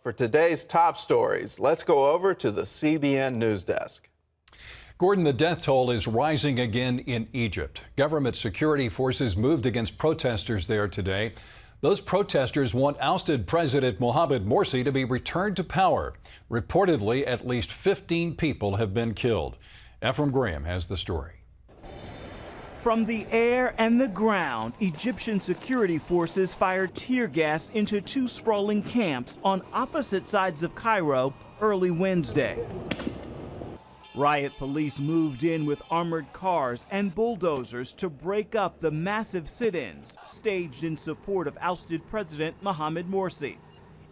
For today's top stories, let's go over to the CBN News Desk. Gordon, the death toll is rising again in Egypt. Government security forces moved against protesters there today. Those protesters want ousted President Mohamed Morsi to be returned to power. Reportedly, at least 15 people have been killed. Ephraim Graham has the story. From the air and the ground, Egyptian security forces fired tear gas into two sprawling camps on opposite sides of Cairo early Wednesday. Riot police moved in with armored cars and bulldozers to break up the massive sit-ins staged in support of ousted President Mohamed Morsi.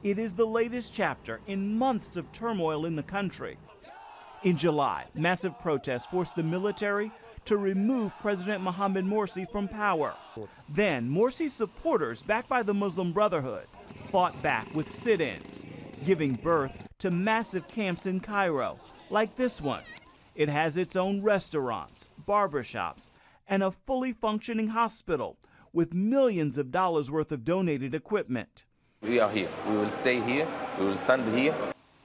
It is the latest chapter in months of turmoil in the country. In July, massive protests forced the military to remove President Mohamed Morsi from power. Then, Morsi's supporters, backed by the Muslim Brotherhood, fought back with sit-ins, giving birth to massive camps in Cairo, like this one. It has its own restaurants, barbershops, and a fully functioning hospital with millions of dollars worth of donated equipment. We are here. We will stay here. We will stand here.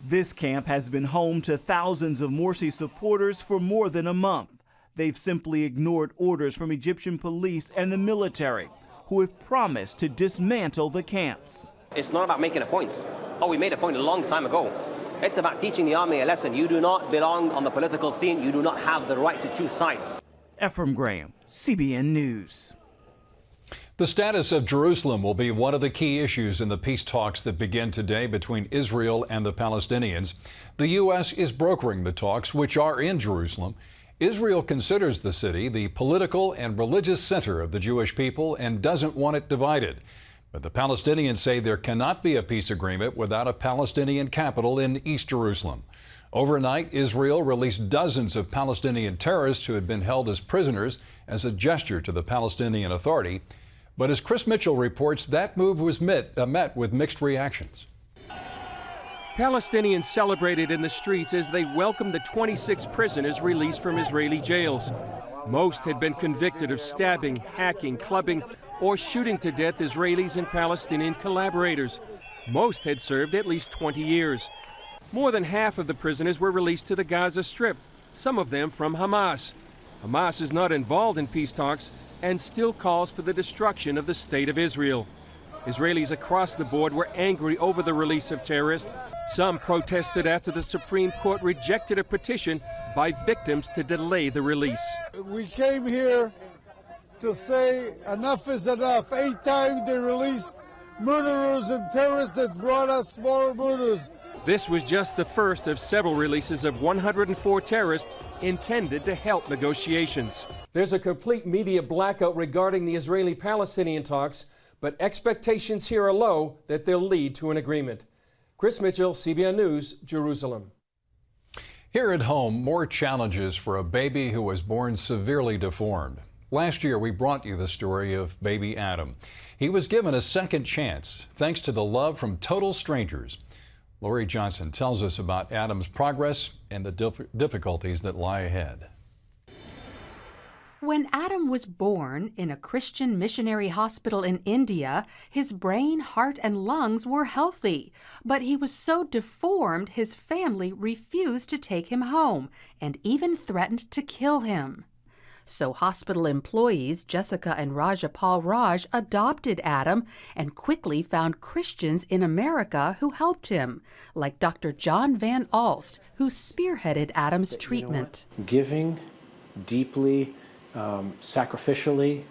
This camp has been home to thousands of Morsi supporters for more than a month. They've simply ignored orders from Egyptian police and the military, who have promised to dismantle the camps. It's not about making a point. Oh, we made a point a long time ago. It's about teaching the army a lesson. You do not belong on the political scene. You do not have the right to choose sides. Ephraim Graham, CBN News. The status of Jerusalem will be one of the key issues in the peace talks that begin today between Israel and the Palestinians. The U.S. is brokering the talks, which are in Jerusalem. Israel considers the city the political and religious center of the Jewish people and doesn't want it divided. But the Palestinians say there cannot be a peace agreement without a Palestinian capital in East Jerusalem. Overnight, Israel released dozens of Palestinian terrorists who had been held as prisoners as a gesture to the Palestinian Authority. But as Chris Mitchell reports, that move was met with mixed reactions. Palestinians celebrated in the streets as they welcomed the 26 prisoners released from Israeli jails. Most had been convicted of stabbing, hacking, clubbing, or shooting to death Israelis and Palestinian collaborators. Most had served at least 20 years. More than half of the prisoners were released to the Gaza Strip, some of them from Hamas. Hamas is not involved in peace talks and still calls for the destruction of the State of Israel. Israelis across the board were angry over the release of terrorists. Some protested after the Supreme Court rejected a petition by victims to delay the release. We came here to say enough is enough. 8 times they released murderers and terrorists that brought us more murders. This was just the first of several releases of 104 terrorists intended to help negotiations. There's a complete media blackout regarding the Israeli-Palestinian talks, but expectations here are low that they'll lead to an agreement. Chris Mitchell, CBN News, Jerusalem. Here at home, more challenges for a baby who was born severely deformed. Last year, we brought you the story of baby Adam. He was given a second chance thanks to the love from total strangers. Lori Johnson tells us about Adam's progress and the difficulties that lie ahead. When Adam was born in a Christian missionary hospital in India, his brain, heart, and lungs were healthy. But he was so deformed, his family refused to take him home and even threatened to kill him. So hospital employees Jessica and Rajapal Raj adopted Adam and quickly found Christians in America who helped him, like Dr. John Van Alst, who spearheaded Adam's treatment. Giving deeply, sacrificially,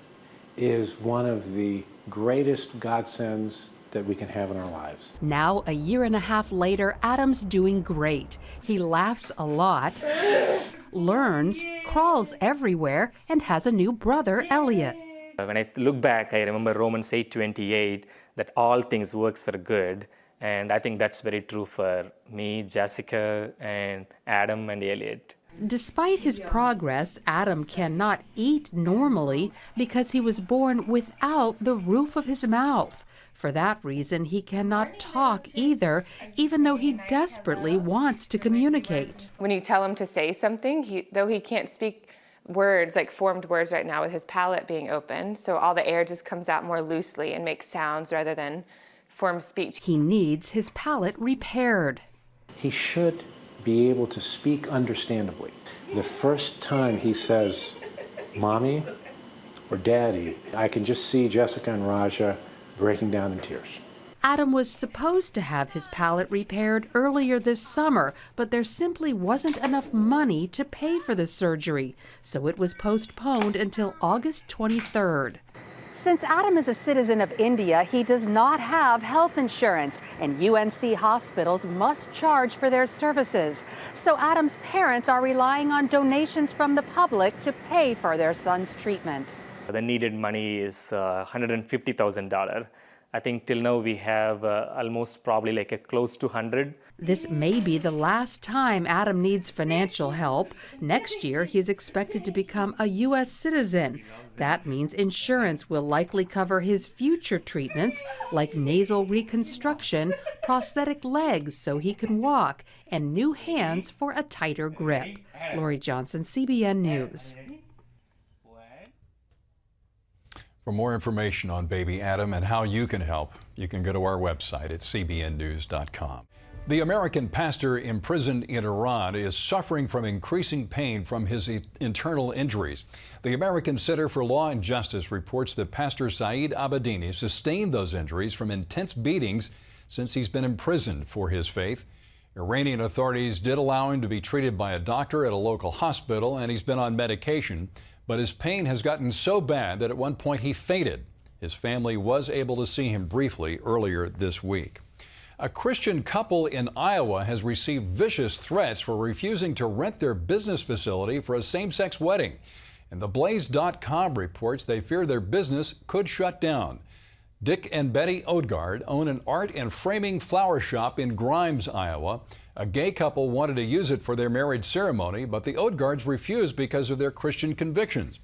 is one of the greatest godsends that we can have in our lives. Now, a year and a half later, Adam's doing great. He laughs a lot, learns, crawls everywhere, and has a new brother, Elliot. When I look back, I remember Romans 8:28, that all things works for good. And I think that's very true for me, Jessica, and Adam, and Elliot. Despite his progress, Adam cannot eat normally because he was born without the roof of his mouth. For that reason, he cannot talk either, even though he desperately wants to communicate. When you tell him to say something, though he can't speak words, like formed words right now with his palate being open, so all the air just comes out more loosely and makes sounds rather than form speech. He needs his palate repaired. He should be able to speak understandably. The first time he says, Mommy or Daddy, I can just see Jessica and Raja breaking down in tears. Adam was supposed to have his palate repaired earlier this summer, but there simply wasn't enough money to pay for the surgery, so it was postponed until August 23rd. Since Adam is a citizen of India, he does not have health insurance, and UNC hospitals must charge for their services. So Adam's parents are relying on donations from the public to pay for their son's treatment. The needed money is $150,000. I think till now we have almost probably like a close to 100. This may be the last time Adam needs financial help. Next year, he is expected to become a U.S. citizen. That means insurance will likely cover his future treatments like nasal reconstruction, prosthetic legs so he can walk, and new hands for a tighter grip. Lori Johnson, CBN News. For more information on baby Adam and how you can help, you can go to our website at cbnnews.com. The American pastor imprisoned in Iran is suffering from increasing pain from his internal injuries. The American Center for Law and Justice reports that Pastor Saeed Abedini sustained those injuries from intense beatings since he's been imprisoned for his faith. Iranian authorities did allow him to be treated by a doctor at a local hospital, and he's been on medication. But his pain has gotten so bad that at one point he fainted. His family was able to see him briefly earlier this week. A Christian couple in Iowa has received vicious threats for refusing to rent their business facility for a same-sex wedding. And theblaze.com reports they fear their business could shut down. Dick and Betty Odgaard own an art and framing flower shop in Grimes, Iowa. A gay couple wanted to use it for their marriage ceremony, but the Odgaards refused because of their Christian convictions.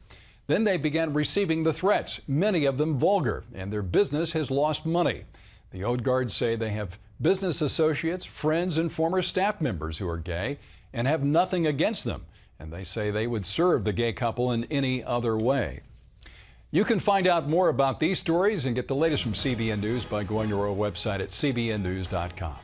Then they began receiving the threats, many of them vulgar, and their business has lost money. The Odgaards say they have business associates, friends, and former staff members who are gay and have nothing against them. And they say they would serve the gay couple in any other way. You can find out more about these stories and get the latest from CBN News by going to our website at cbnnews.com.